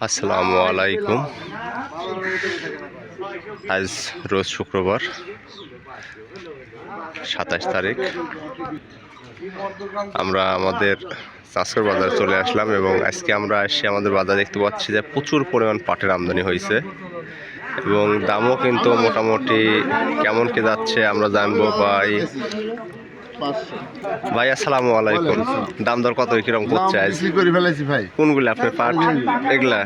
আসসালামু আলাইকুম। আজ রোজ শুক্রবার 27 তারিখ। আমরা আমাদের চাষের বাজারে চলে আসলাম এবং আজকে আমরা এসে আমাদের বাজার দেখতে পাচ্ছি যে প্রচুর পরিমাণ পাটের আমদানি হয়েছে এবং দামও কিন্তু মোটামুটি কেমন কি যাচ্ছে আমরা জানবো। ভাই আসসালামু আলাইকুম। দাম দর কত কিরকম করছে আজ? কোনগুলো আপনার পাট? এগুলা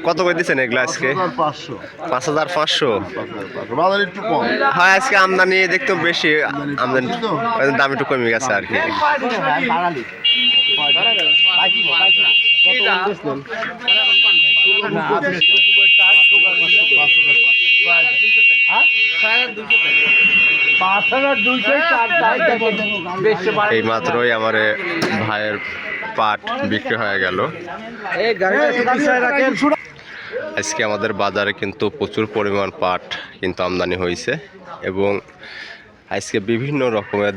কত করে দিচ্ছেন এগুলা আজকে? 5,500। হয় আজকে আমদানি দেখতে বেশি, আমদানি দাম একটু কমে গেছে আর কি। এই মাত্রই আমার ভাইয়ের পাট বিক্রি হয়ে গেল। আজকে আমাদের বাজারে কিন্তু প্রচুর পরিমাণ পাট কিন্তু আমদানি হয়েছে এবং আজকে বিভিন্ন রকমের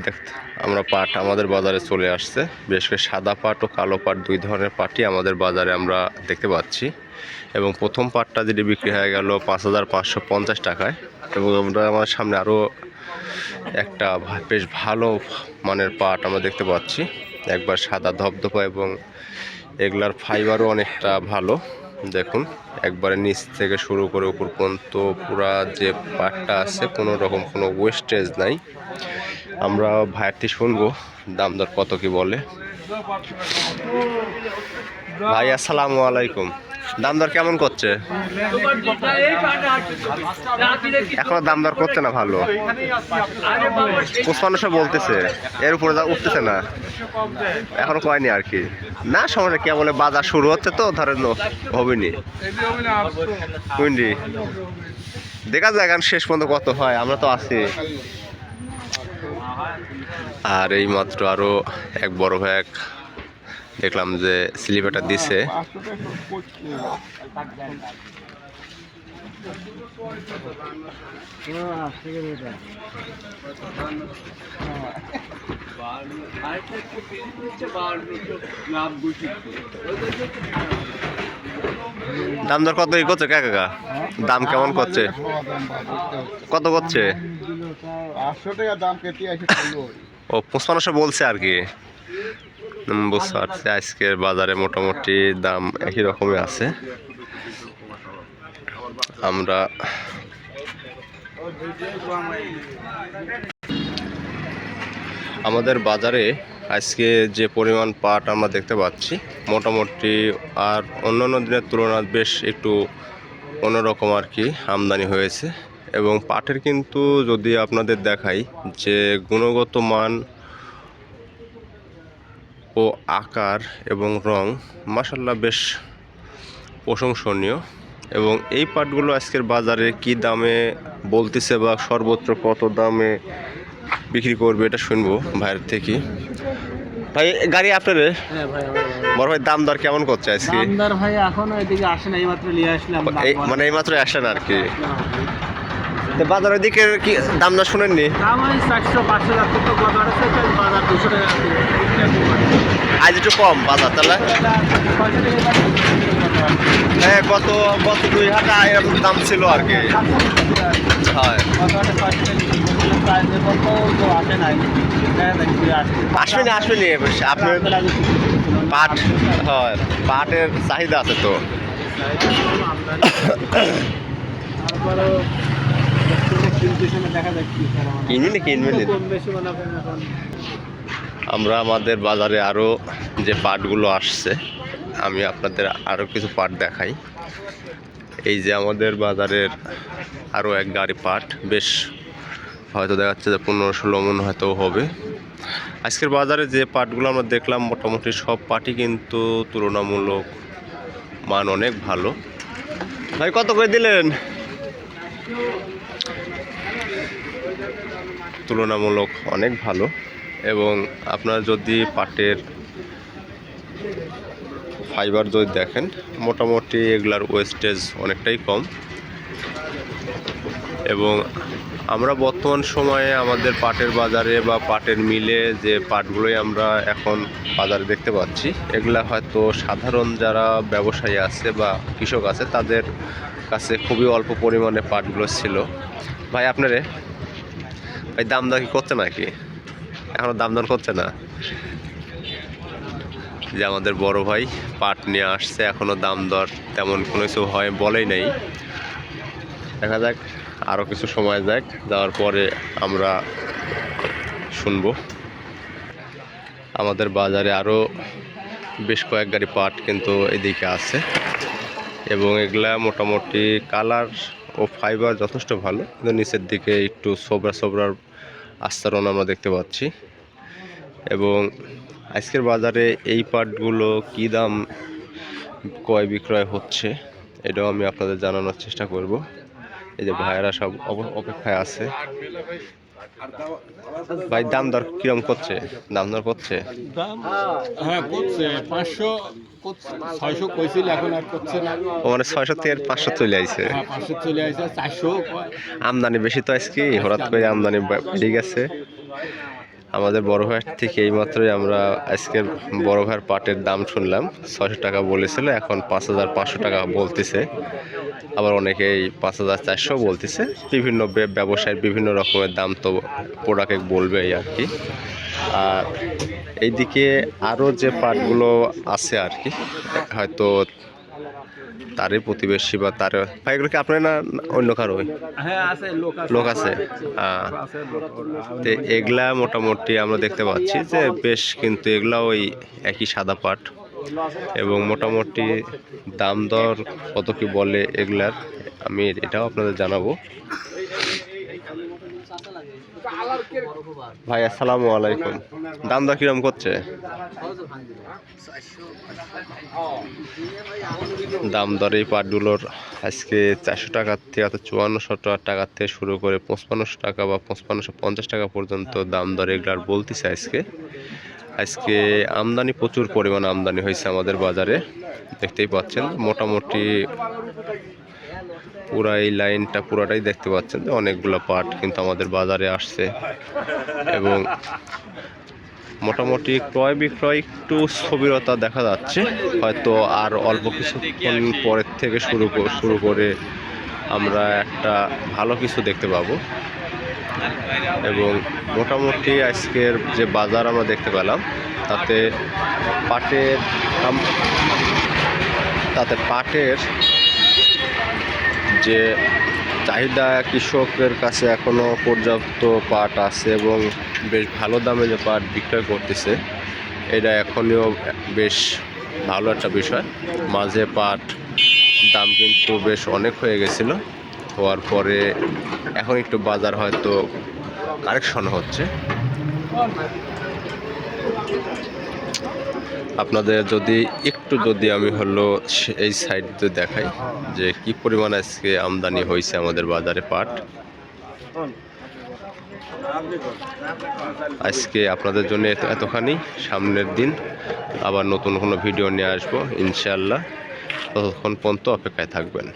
আমরা পাট আমাদের বাজারে চলে আসছে। বিশেষ করে সাদা পাট ও কালো পাট দুই ধরনের পাটই আমাদের বাজারে আমরা দেখতে পাচ্ছি এবং প্রথম পাটটা যেটি বিক্রি হয়ে গেল 5,550 টাকায় এবং আমরা আমার সামনে আরও একটা বেশ ভালো মানের পাট আমরা দেখতে পাচ্ছি, একবার সাদা ধপধপা এবং এগুলার ফাইবারও অনেকটা ভালো। দেখুন একবারে নিচ থেকে শুরু করে উপর পর্যন্ত পুরা যে পাটটা আছে কোনো রকম কোনো ওয়েস্টেজ নাই। আমরা ভাইয়ারটি শুনবো দাম দর কত কি বলে। ভাই আসসালামু আলাইকুম। দাম দর কেমন করছে? এখনো দাম দর করছে না ভালো, 5500 বলতেছে, এর উপরে উঠতেছে না, এখনো কয়নি আর কি। না সমস্যা, কে বলে বাজার শুরু হচ্ছে তো ধরেন হবেনি বুঝলি, দেখা যায় এখন শেষ পর্যন্ত কত হয়, আমরা তো আছি। আর এই মাত্র আরো এক বড় ভাই দেখলাম যে স্লিপারটা দিছে। দাম দর কত করছে কাকা? দাম কেমন করছে? কত করছে? 800 টাকা দাম কেটে আছে। ও 5500 বলছে আর কি। বুঝতে পারছি আজকের বাজারে মোটামুটি দাম একই রকমই আছে। আমরা আমাদের বাজারে আজকে যে পরিমাণ পাট আমরা দেখতে পাচ্ছি মোটামুটি আর অন্যান্য দিনের তুলনায় বেশ একটু অন্যরকম আর কি আমদানি হয়েছে এবং পাটের কিন্তু যদি আপনাদের দেখাই যে গুণগত মান ও আকার এবং রং মাশাআল্লাহ বেশ প্রশংসনীয় এবং এই পাটগুলো আজকের বাজারে কি দামে বলতেছে বা সর্বোচ্চ কত দামে বিক্রি করবে এটা শুনবো ভাইয়ের থেকে। ভাই গাড়ি আপনার? হ্যাঁ ভাই, বড় ভাই দাম দর কেমন করছে আজকে? দাম দর ভাই এখনো এদিকে আসে না, এইমাত্র নিয়ে আসলাম। মানে এইমাত্র আসেন আর কি। বাজারের দিকে কি দাম দর শুনেননি? দাম ওই 400-500 টাকা তো বাজার আছে, বাজার 200 টাকা। আজ একটু কম বাজার তাহলে। হ্যাঁ গত 2 হাজার এরকম দাম ছিল আর কি। হয় আসবেনি আপনার পাট, হয় পাটের চাহিদা আছে তো। আমরা আমাদের বাজারে আরো যে পাটগুলো আসছে আমি আপনাদের আরো কিছু পাট দেখাই। এই যে আমাদের বাজারের আরো এক গাড়ি পাট, বেশ হয়তো দেখা যাচ্ছে যে 15-16 মণ হয়তো হবে। আজকের বাজারে যে পাটগুলো আমরা দেখলাম মোটামুটি সব পাটই কিন্তু তুলনামূলক মান অনেক ভালো। ভাই কত করে দিলেন? তুলনামূলক অনেক ভালো এবং আপনারা যদি পাটের ফাইবার যদি দেখেন মোটামুটি এগুলার ওয়েস্টেজ অনেকটাই কম এবং আমরা বর্তমান সময়ে আমাদের পাটের বাজারে বা পাটের মিলে যে পাটগুলোই আমরা এখন বাজারে দেখতে পাচ্ছি, এগুলা হয়তো সাধারণ যারা ব্যবসায়ী আছে বা কৃষক আছে তাদের কাছে খুবই অল্প পরিমাণে পাটগুলো ছিল। ভাই আপনারে ভাই দাম দর কি করছে নাকি? এখনো দাম দর করছে না? যে আমাদের বড় ভাই পাট নিয়ে আসছে, এখনো দাম দর তেমন কোনো কিছু হয় বলেই নেই। দেখা যাক, আরও কিছু সময় যাক, যাওয়ার পরে আমরা শুনবো। আমাদের বাজারে আরও বেশ কয়েক গাড়ি পাট কিন্তু এদিকে আছে এবং এগুলা মোটামুটি কালার ও ফাইবার যথেষ্ট ভালো, কিন্তু নিচের দিকে একটু সোবরার আস্তরণ আমরা দেখতে পাচ্ছি। এবং আজকের বাজারে এই পাটগুলো কী দাম ক্রয় বিক্রয় হচ্ছে এটাও আমি আপনাদের জানানোর চেষ্টা করব। এই যে ভাইয়েরা সব অপেক্ষায় আছে। ভাই দাম দর কিরম করছে? দাম দর করছে? হ্যাঁ করছে, 500 600 কইছিল, এখন আর করছে না। ও মানে 600 থেকে 500 চলে আইছে। হ্যাঁ 500 চলে আসছে, 400 আমদানি বেশি তো আজকে, হঠাৎ করে আমদানি বেড়ে গেছে। আমাদের বড় ভাইয়ের থেকে এইমাত্রই আমরা আজকের বড় ভাইয়ের পাটের দাম শুনলাম, 600 টাকা বলেছিল, এখন 5500 টাকা বলতেছে। আবার অনেকেই 5400 বলতেছে। বিভিন্ন ব্যবসায়ের বিভিন্ন রকমের দাম তো প্রোডাক্টে বলবে আর কি। আর এইদিকে আরও যে পাটগুলো আছে আর কি, হয়তো তারই প্রতিবেশী বা তার ভাই, এগুলো কি আপনার না অন্য কারো? হ্যাঁ আছে, লোক আছে। তো এগুলা মোটামুটি আমরা দেখতে পাচ্ছি যে বেশ, কিন্তু এগুলা ওই একই সাদা পাট এবং মোটামুটি দাম দর কত কি বলে এগুলার আমি এটাও আপনাদের জানাবো। ভাই আসসালামু আলাইকুম, দাম দর কিরম করছে? দাম দর এই পাটগুলোর আজকে 400 টাকা থেকে 5400 টাকা থেকে শুরু করে 5500 টাকা বা 5550 টাকা পর্যন্ত দাম দর এগুলার বলতেছে। আজকে আমদানি প্রচুর পরিমাণ আমদানি হয়েছে আমাদের বাজারে, দেখতেই পাচ্ছেন। মোটামুটি পুরা এই লাইনটা পুরাটাই দেখতে পাচ্ছেন যে অনেকগুলো পাট কিন্তু আমাদের বাজারে আসছে এবং মোটামুটি ক্রয় বিক্রয় একটু স্থবিরতা দেখা যাচ্ছে। হয়তো আর অল্প কিছুক্ষণ পরের থেকে শুরু করে আমরা একটা ভালো কিছু দেখতে পাবো। এবং মোটামুটি আজকের যে বাজার আমরা দেখতে পেলাম তাতে পাটের যে চাহিদা কৃষকের কাছে এখনও পর্যাপ্ত পাট আছে এবং বেশ ভালো দামে যে পাট বিক্রয় করতেছে, এটা এখনও বেশ ভালো একটা বিষয়। মাঝে পাট দাম কিন্তু বেশ অনেক হয়ে গেছিল, হওয়ার পরে এখন একটু বাজার হয়তো কারেকশন হচ্ছে। আপনাদের যদি আমি এই সাইড দেখাই যে কি পরিমাণ আজকে আমদানি হয়েছে আমাদের বাজারে পাট। আজকে আপনাদের জন্য এতখানি, সামনের দিন আবার নতুন কোনো ভিডিও নিয়ে আসবো ইনশাআল্লাহ। ততক্ষণ পর্যন্ত অপেক্ষায় থাকবেন।